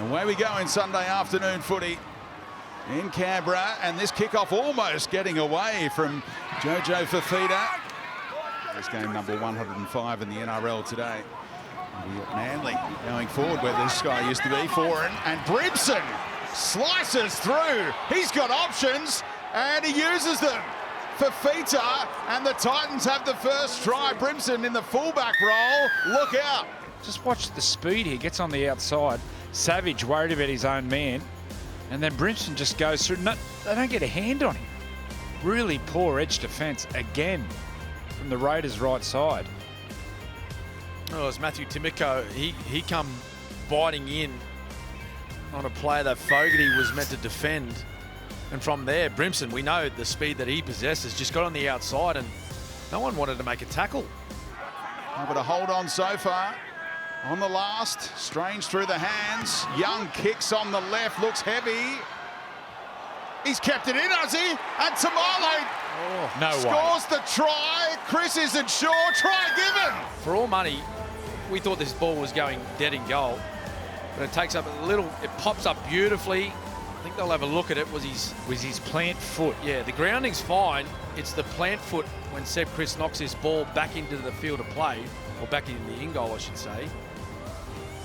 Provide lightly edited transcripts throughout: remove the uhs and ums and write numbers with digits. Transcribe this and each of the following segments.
Away we go in Sunday afternoon footy in Canberra, and this kickoff almost getting away from Jojo Fafita. This game number 105 in the NRL today. Manly going forward where this guy used to be for him, and Brimson slices through. He's got options and he uses them. Fafita, and the Titans have the first try. Brimson in the fullback role. Look out. Just watch the speed here. Gets on the outside. Savage worried about his own man. And then Brimson just goes through. No, they don't get a hand on him. Really poor edge defence again from the Raiders' right side. Oh, it was Matthew Timoko. He come biting in on a play that Fogarty was meant to defend. And from there, Brimson, we know the speed that he possesses, just got on the outside and no one wanted to make a tackle. But a hold on so far. On the last, Strange through the hands. Young kicks on the left, looks heavy. He's kept it in, has he? And Tamale scores the try. Chris isn't sure. Try given. For all money, we thought this ball was going dead in goal. But it takes up a little, it pops up beautifully. I think they'll have a look at it. Was his plant foot. Yeah, the grounding's fine. It's the plant foot when Seb Chris knocks this ball back into the field of play, or back in the in-goal, I should say.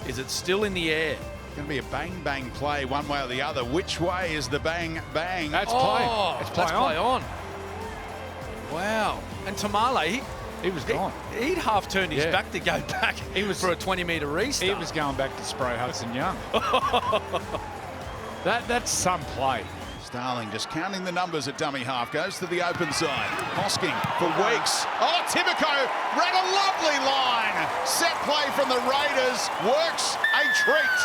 Is it still in the air? It's going to be a bang-bang play one way or the other. Which way is the bang-bang? That's play. It's play on. Wow. And Tamale, he was gone. He'd half turned his back to go back. He was for a 20-metre restart. He was going back to spray Hudson Young. That's some play. Starling just counting the numbers at dummy half. Goes to the open side. Hosking for Weeks. Oh, Timoko ran a lovely line. Set play from the Raiders. Works a treat.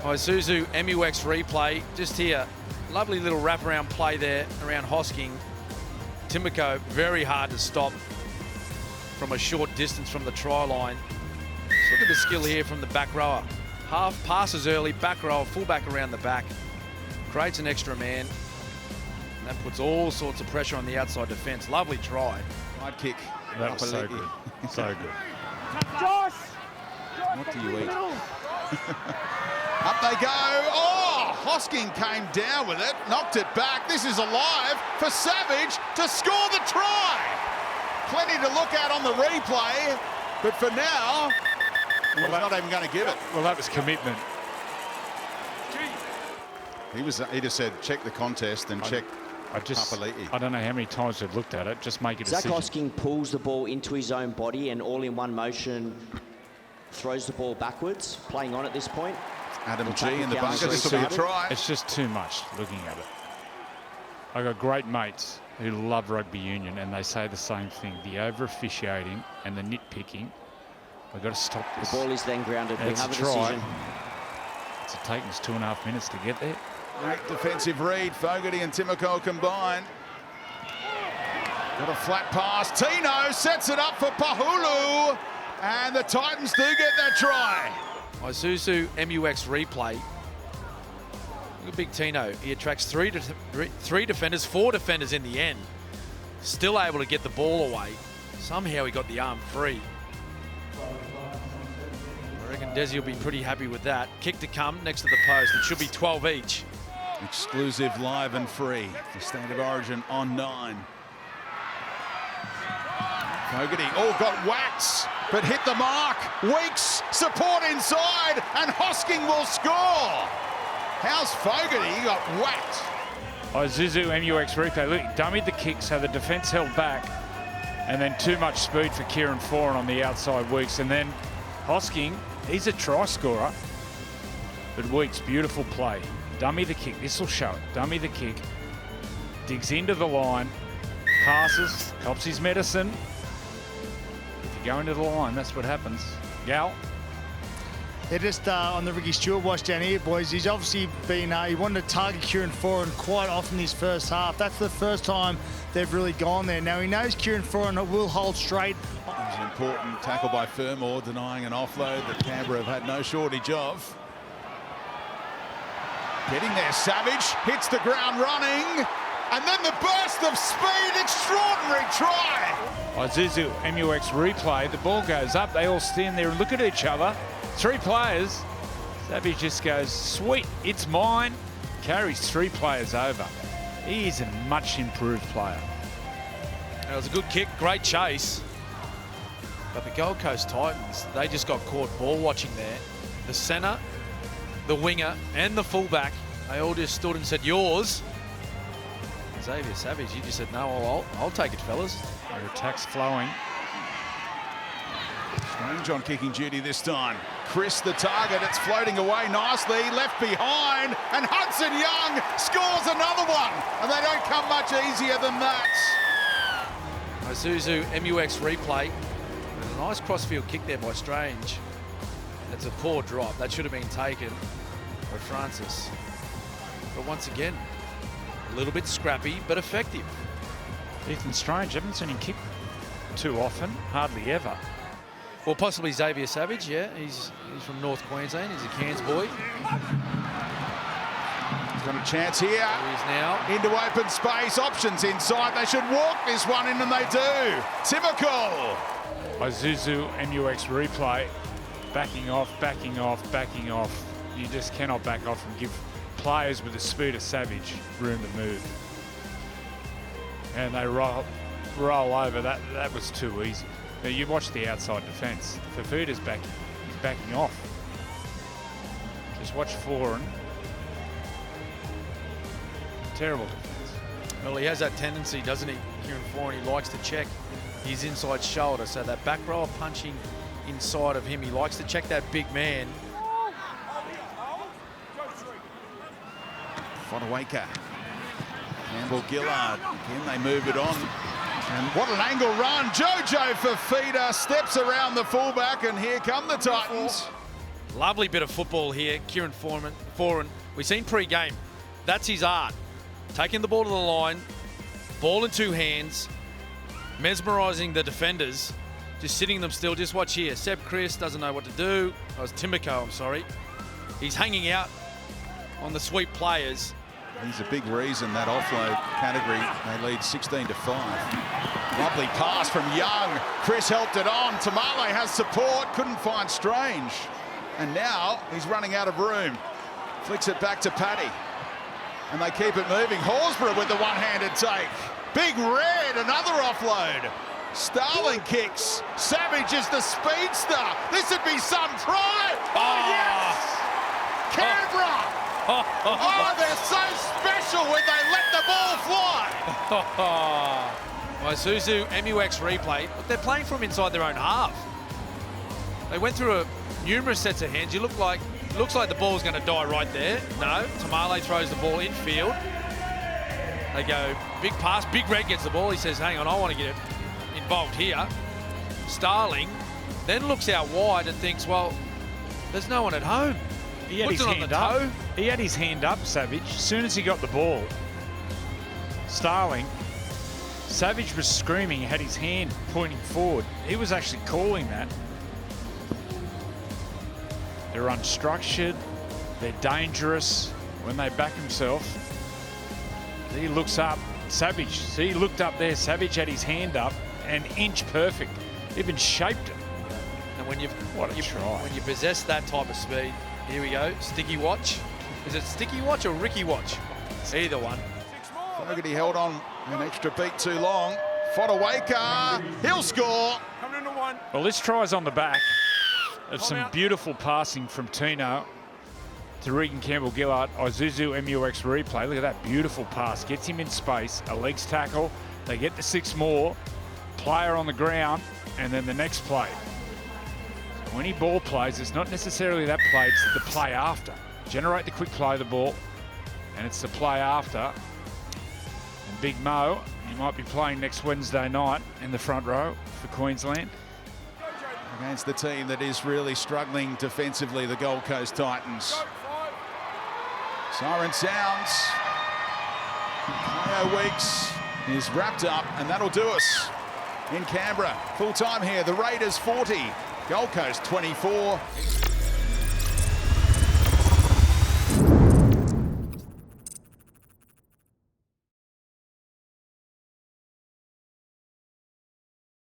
Isuzu MUX replay. Just here. Lovely little wraparound play there around Hosking. Timoko very hard to stop from a short distance from the try line. Just look at the skill here from the back rower. Half passes early, back rower, fullback around the back. Creates an extra man. And that puts all sorts of pressure on the outside defence. Lovely try. Wide kick. That was so good. So good. Josh! What do you eat? Up they go. Oh, Hosking came down with it, knocked it back. This is alive for Savage to score the try. Plenty to look at on the replay, but for now, he's not even going to give it. Well, that was commitment. He just said, check the contest and check Papali'i. I don't know how many times they've looked at it. Just make a decision. Zach Hosking pulls the ball into his own body and all in one motion throws the ball backwards, playing on at this point. Adam G in the bunker. This will be a try. It's just too much looking at it. I've got great mates who love rugby union and they say the same thing. The over-officiating and the nitpicking. We've got to stop this. The ball is then grounded. We have a try. decision. It's taken us 2.5 minutes to get there. Great defensive read. Fogarty and Timoko combine. Got a flat pass. Tino sets it up for Pahulu. And the Titans do get that try. Isuzu MUX replay. Look at Big Tino. He attracts three defenders, 4 defenders in the end. Still able to get the ball away. Somehow he got the arm free. I reckon Desi will be pretty happy with that. Kick to come next to the post. It should be 12 each. Exclusive, live and free. The State of Origin on 9. Fogarty, got whacks, but hit the mark. Weeks, support inside, and Hosking will score. How's Fogarty? He got whacked. Isuzu MUX replay. Look, dummied the kick so the defence held back, and then too much speed for Kieran Foran on the outside. Weeks, and then Hosking, he's a try scorer, but Weeks, beautiful play. Dummy the kick. This will show it. Dummy the kick. Digs into the line. Passes. Helps his medicine. If you go into the line, that's what happens. Gal. They're just on the Ricky Stewart watch down here, boys. He's obviously been, he wanted to target Kieran Foran quite often this first half. That's the first time they've really gone there. Now, he knows Kieran Foran will hold straight. It was an important tackle by Fermor, denying an offload that Canberra have had no shortage of. Getting there, Savage hits the ground running, and then the burst of speed, extraordinary try. Isuzu MUX replay, the ball goes up, they all stand there and look at each other. 3 players, Savage just goes, sweet, it's mine. Carries 3 players over. He is a much improved player. It was a good kick, great chase. But the Gold Coast Titans, they just got caught ball watching there. The centre, the winger, and the fullback, they all just stood and said, yours. Xavier Savage, he just said, no, I'll take it, fellas. Their attack's flowing. Strange on kicking duty this time. Chris the target, it's floating away nicely, left behind, and Hudson Young scores another one, and they don't come much easier than that. Isuzu MUX replay. And a nice crossfield kick there by Strange. It's a poor drop. That should have been taken by Francis. But once again, a little bit scrappy, but effective. Ethan Strange, haven't seen him kick too often, hardly ever. Well, possibly Xavier Savage, yeah. He's from North Queensland. He's a Cairns boy. He's got a chance here. There he is now. Into open space, options inside. They should walk this one in, and they do. Typical. Isuzu MUX replay. Backing off, backing off, backing off. You just cannot back off and give players with the speed of Savage room to move. And they roll over. That was too easy. Now you watch the outside defence. Fafita's backing. He's backing off. Just watch Foran. Terrible defence. Well, he has that tendency, doesn't he, Kieran Foran? He likes to check his inside shoulder. So that back rower punching inside of him, he likes to check that big man. Fodawaker. Campbell Gillard. Again, they move it on. And what an angle run. Jojo Fafita steps around the fullback, and here come the Titans. Lovely bit of football here. Kieran Foran. We've seen pre-game. That's his art. Taking the ball to the line, ball in 2 hands, mesmerising the defenders, just sitting them still. Just watch here. Seb Chris doesn't know what to do. Oh, it's Timoko, I'm sorry. He's hanging out on the sweep players. He's a big reason that offload category, they lead 16-5. Lovely pass from Young. Chris helped it on. Tamale has support, couldn't find Strange. And now he's running out of room. Flicks it back to Paddy. And they keep it moving. Horsburgh with the one-handed take. Big Red, another offload. Starling kicks. Savage is the speedster. This would be some try. Oh, yes! Canberra! Oh, they're so special when they let the ball fly. Isuzu MUX replay. But they're playing from inside their own half. They went through numerous sets of hands. Looks like the ball's going to die right there. No, Tamale throws the ball infield. They go big pass. Big Red gets the ball. He says, "Hang on, I want to get involved here." Starling then looks out wide and thinks, "Well, there's no one at home." He had Puts his it on hand the up. toe. He had his hand up, Savage. As soon as he got the ball, Starling, Savage was screaming, had his hand pointing forward. He was actually calling that. They're unstructured. They're dangerous. When they back himself, he looks up. Savage, see, he looked up there. Savage had his hand up, and inch perfect. Even shaped it. And when What a try. when you possess that type of speed, here we go. Sticky watch. Is it Sticky watch or Ricky watch? Either one. Fogarty held on an extra beat too long. Fodawaker, he'll score. Well, this try's on the back of some beautiful passing from Tino to Regan Campbell-Gillard. Isuzu MUX replay. Look at that beautiful pass. Gets him in space. A legs tackle. They get the 6 more. Player on the ground. And then the next play. So when he ball plays, it's not necessarily that play. It's the play after. Generate the quick play of the ball. And it's the play after. And Big Mo, he might be playing next Wednesday night in the front row for Queensland. Against the team that is really struggling defensively, the Gold Coast Titans. Siren sounds. Cleo Weeks is wrapped up, and that'll do us in Canberra. Full time here, the Raiders 40, Gold Coast 24.